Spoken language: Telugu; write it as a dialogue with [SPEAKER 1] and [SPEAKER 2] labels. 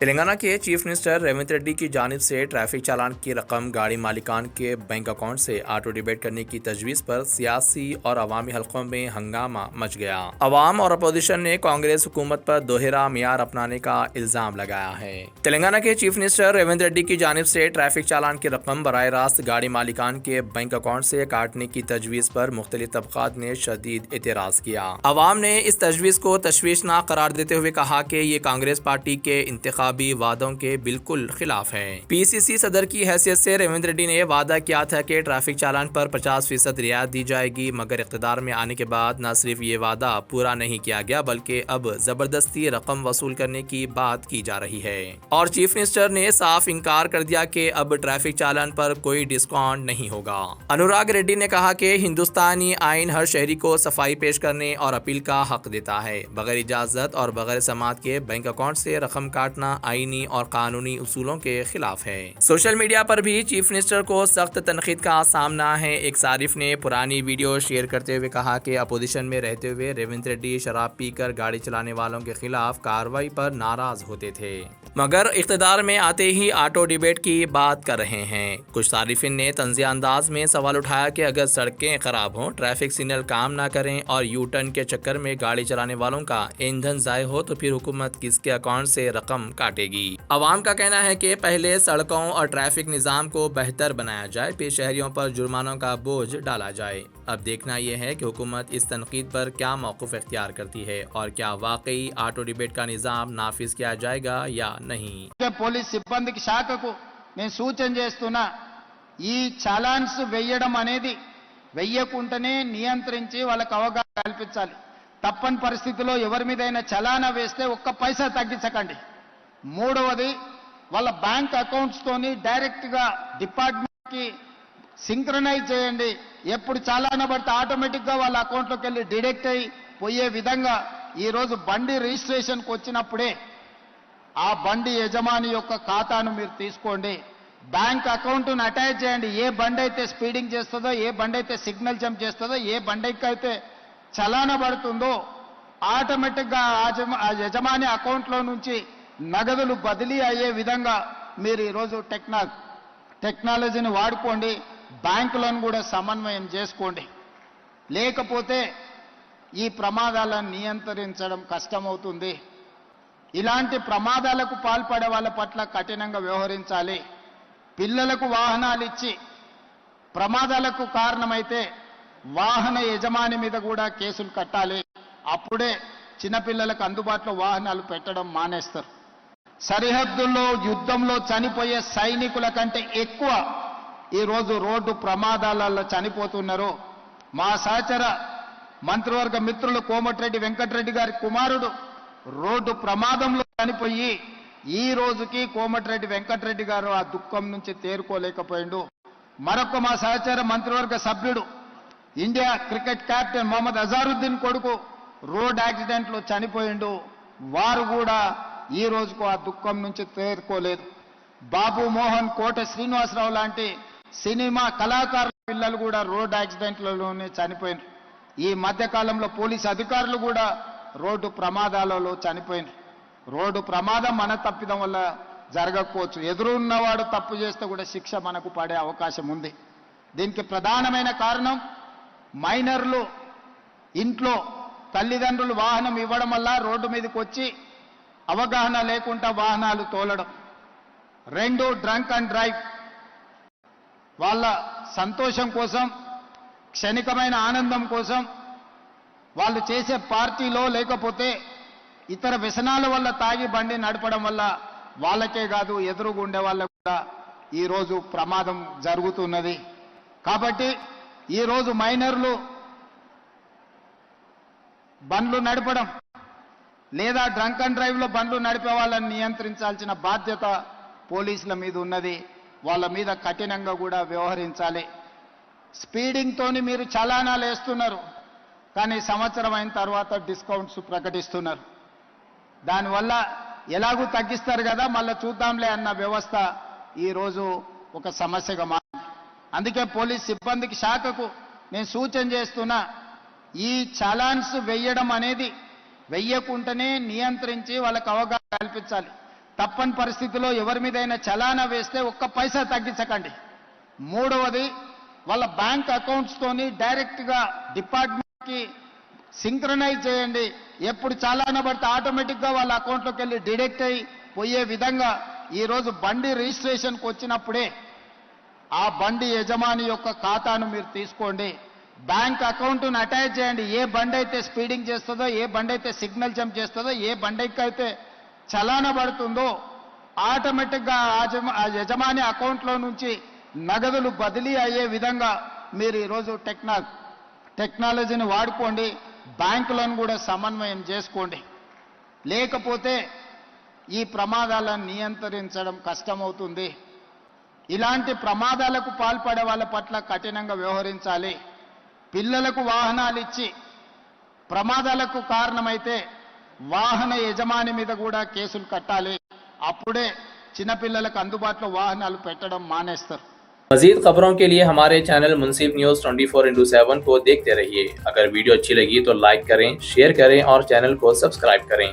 [SPEAKER 1] तेलंगाना के चीफ मिनिस्टर रेवंत रेड्डी की जानिब से ट्रैफिक चालान की रकम गाड़ी मालिकान के बैंक अकाउंट से ऑटो डिबेट करने की तजवीज़ पर सियासी और अवामी हलकों में हंगामा मच गया। अवाम और अपोजिशन ने कांग्रेस हुकूमत पर दोहरा मियार अपनाने का इल्ज़ाम लगाया है। तेलंगाना के चीफ मिनिस्टर रेवंत रेड्डी की जानिब से ट्रैफिक चालान की रकम बराह रास्त गाड़ी मालिकान के बैंक अकाउंट से काटने की तजवीज़ पर मुख्तलिफ तबक़ात ने शदीद एतराज़ किया। अवाम ने इस तजवीज़ को तशवीशनाक करार देते हुए कहा कि ये कांग्रेस पार्टी के इंतखाबी वादों के बिल्कुल खिलाफ है। पीसीसी सदर की हैसियत से रेवंत रेड्डी ने वादा किया था कि ट्रैफिक चालान पर 50% रियायत दी जाएगी, मगर इख्तिदार में आने के बाद न सिर्फ ये वादा पूरा नहीं किया गया बल्कि अब जबरदस्ती रकम वसूल करने की बात की जा रही है। और चीफ मिनिस्टर ने साफ इनकार कर दिया कि अब ट्रैफिक चालान पर कोई डिस्काउंट नहीं होगा। अनुराग रेड्डी ने कहा कि हिंदुस्तानी आइन हर शहरी को सफाई पेश करने और अपील का हक देता है। बगैर इजाजत और बगैर समात के बैंक अकाउंट से रकम काटना आईनी और कानूनी उसूलों के खिलाफ है। सोशल मीडिया पर भी चीफ मिनिस्टर को सख्त तनकीद का सामना है। एक सारिफ ने पुरानी वीडियो शेयर करते हुए कहा कि अपोजिशन में रहते हुए रेवंत रेड्डी शराब पीकर गाड़ी चलाने वालों के खिलाफ कार्रवाई पर नाराज होते थे, मगर इख्तिदार में आते ही ऑटो डिबेट की बात कर रहे हैं। कुछ सारिफिन ने तंज़िया अंदाज में सवाल उठाया कि अगर सड़कें खराब हों, ट्रैफिक सिग्नल काम ना करें और यू टर्न के चक्कर में गाड़ी चलाने वालों का ईंधन ज़ाय हो तो फिर हुकूमत किसके अकाउंट से रकम काटेगी। अवाम का कहना है कि पहले सड़कों और ट्रैफिक निज़ाम को बेहतर बनाया जाए, फिर शहरियों पर जुर्मानों का बोझ डाला जाए। अब देखना यह है कि हुकूमत इस तनकीद पर क्या मौक़िफ़ इख्तियार करती है और क्या वाकई ऑटो डिबेट का निज़ाम नाफिज किया जाएगा या नहीं।
[SPEAKER 2] పోలీస్ సిబ్బందికి శాఖకు నేను సూచన చేస్తున్నా, ఈ చలాన్స్ వేయడం అనేది వెయ్యకుంటనే నియంత్రించి వాళ్ళకి అవగాహన కల్పించాలి. తప్పని పరిస్థితిలో ఎవరి మీదైనా చలానా వేస్తే ఒక్క పైసా తగ్గించకండి. మూడవది, వాళ్ళ బ్యాంక్ అకౌంట్స్ తోని డైరెక్ట్ గా డిపార్ట్మెంట్ కి సింక్రనైజ్ చేయండి. ఎప్పుడు చలానా పడితే ఆటోమేటిక్ గా వాళ్ళ అకౌంట్ లోకి వెళ్ళి డిడక్ట్ అయ్యి పోయే విధంగా ఈ రోజు బండి రిజిస్ట్రేషన్ కు వచ్చినప్పుడే ఆ బండి యజమాని యొక్క ఖాతాను మీరు తీసుకోండి. బ్యాంక్ అకౌంట్ను అటాచ్ చేయండి. ఏ బండి అయితే స్పీడింగ్ చేస్తుందో, ఏ బండి అయితే సిగ్నల్ జంప్ చేస్తుందో, ఏ బండికి అయితే చలానా పడుతుందో ఆటోమేటిక్గా ఆ యజమాని అకౌంట్లో నుంచి నగదులు బదిలీ అయ్యే విధంగా మీరు ఈరోజు టెక్నాలజీని వాడుకోండి. బ్యాంకులను కూడా సమన్వయం చేసుకోండి. లేకపోతే ఈ ప్రమాదాలను నియంత్రించడం కష్టమవుతుంది. ఇలాంటి ప్రమాదాలకు పాల్పడే వాళ్ళ పట్ల కఠినంగా వ్యవహరించాలి. పిల్లలకు వాహనాలు ఇచ్చి ప్రమాదాలకు కారణమైతే వాహన యజమాని మీద కూడా కేసులు కట్టాలి. అప్పుడే చిన్నపిల్లలకు అందుబాటులో వాహనాలు పెట్టడం మానేస్తారు. సరిహద్దుల్లో యుద్ధంలో చనిపోయే సైనికుల కంటే ఎక్కువ ఈరోజు రోడ్డు ప్రమాదాలలో చనిపోతున్నారు. మా సహచర మంత్రివర్గ మిత్రులు కోమటిరెడ్డి వెంకటరెడ్డి గారి కుమారుడు రోడ్డు ప్రమాదంలో చనిపోయి ఈ రోజుకి కోమటిరెడ్డి వెంకటరెడ్డి గారు ఆ దుఃఖం నుంచి తేరుకోలేకపోయిండు. మరొక మా సహచర మంత్రివర్గ సభ్యుడు India cricket captain Mohammed Azharuddin కొడుకు రోడ్ యాక్సిడెంట్ లో చనిపోయిండు. వారు కూడా ఈ రోజుకు ఆ దుఃఖం నుంచి తేరుకోలేదు. బాబు మోహన్, కోట శ్రీనివాసరావు లాంటి సినిమా కళాకారుల పిల్లలు కూడా రోడ్ యాక్సిడెంట్లలోనే చనిపోయినారు. ఈ మధ్యకాలంలో పోలీసు అధికారులు కూడా రోడ్డు ప్రమాదాలలో చనిపోయినారు. రోడ్డు ప్రమాదం మన తప్పిదం వల్ల జరగకపోవచ్చు, ఎదురున్నవాడు తప్పు చేస్తే కూడా శిక్ష మనకు పడే అవకాశం ఉంది. దీనికి ప్రధానమైన కారణం మైనర్లు ఇంట్లో తల్లిదండ్రులు వాహనం ఇవ్వడం వల్ల రోడ్డు మీదకి వచ్చి అవగాహన లేకుండా వాహనాలు తోలడం. రెండు, డ్రంక్ అండ్ డ్రైవ్. వాళ్ళ సంతోషం కోసం, క్షణికమైన ఆనందం కోసం వాళ్ళు చేసే పార్టీలో లేకపోతే ఇతర వ్యసనాల వల్ల తాగి బండి నడపడం వల్ల వాళ్ళకే కాదు ఎదురుగా ఉండే వాళ్ళకు కూడా ఈరోజు ప్రమాదం జరుగుతున్నది. కాబట్టి ఈరోజు మైనర్లు బండ్లు నడపడం లేదా డ్రంక్ అండ్ డ్రైవ్లో బండ్లు నడిపే వాళ్ళని నియంత్రించాల్సిన బాధ్యత పోలీసుల మీద ఉన్నది. వాళ్ళ మీద కఠినంగా కూడా వ్యవహరించాలి. స్పీడింగ్తోని మీరు చలానాలు వేస్తున్నారు, కానీ సంవత్సరం అయిన తర్వాత డిస్కౌంట్స్ ప్రకటిస్తున్నారు. దానివల్ల ఎలాగూ తగ్గిస్తారు కదా, మళ్ళీ చూద్దాంలే అన్న వ్యవస్థ ఈరోజు ఒక సమస్యగా మారింది. అందుకే పోలీస్ సిబ్బందికి శాఖకు నేను సూచన చేస్తున్నా, ఈ చలాన్స్ వేయడం అనేది వెయ్యకుంటనే నియంత్రించి వాళ్ళకి అవగాహన కల్పించాలి. తప్పని పరిస్థితిలో ఎవరి మీదైనా చలానా వేస్తే ఒక్క పైసా తగ్గించకండి. మూడవది, వాళ్ళ బ్యాంక్ అకౌంట్స్తోని డైరెక్ట్గా డిపార్ట్మెంట్కి సింక్రనైజ్ చేయండి. ఎప్పుడు చలానా పడితే ఆటోమేటిక్గా వాళ్ళ అకౌంట్లోకి వెళ్ళి డిడక్ట్ అయి పోయే విధంగా ఈరోజు బండి రిజిస్ట్రేషన్కి వచ్చినప్పుడే ఆ బండి యజమాని యొక్క ఖాతాను మీరు తీసుకోండి. బ్యాంక్ అకౌంట్ను అటాచ్ చేయండి. ఏ బండి అయితే స్పీడింగ్ చేస్తుందో, ఏ బండి అయితే సిగ్నల్ జంప్ చేస్తుందో, ఏ బండికి అయితే చలానా పడుతుందో ఆటోమేటిక్గా ఆ యజమాని అకౌంట్లో నుంచి నగదులు బదిలీ అయ్యే విధంగా మీరు ఈరోజు టెక్నాలజీని వాడుకోండి. బ్యాంకులను కూడా సమన్వయం చేసుకోండి. లేకపోతే ఈ ప్రమాదాలను నియంత్రించడం కష్టమవుతుంది. ఇలాంటి ప్రమాదాలకు పాల్పడే వాళ్ళ పట్ల కఠినంగా వ్యవహరించాలి. పిల్లలకు వాహనాలు ఇచ్చి ప్రమాదాలకు కారణమైతే వాహన యజమాని మీద కూడా కేసులు కట్టాలి. అప్పుడే చిన్నపిల్లలకు అందుబాటులో వాహనాలు పెట్టడం మానేస్తారు.
[SPEAKER 1] मजीद खबरों के लिए हमारे चैनल मुंसिफ न्यूज़ 24/7 को देखते रहिए। अगर वीडियो अच्छी लगी तो लाइक करें, शेयर करें और चैनल को सब्सक्राइब करें।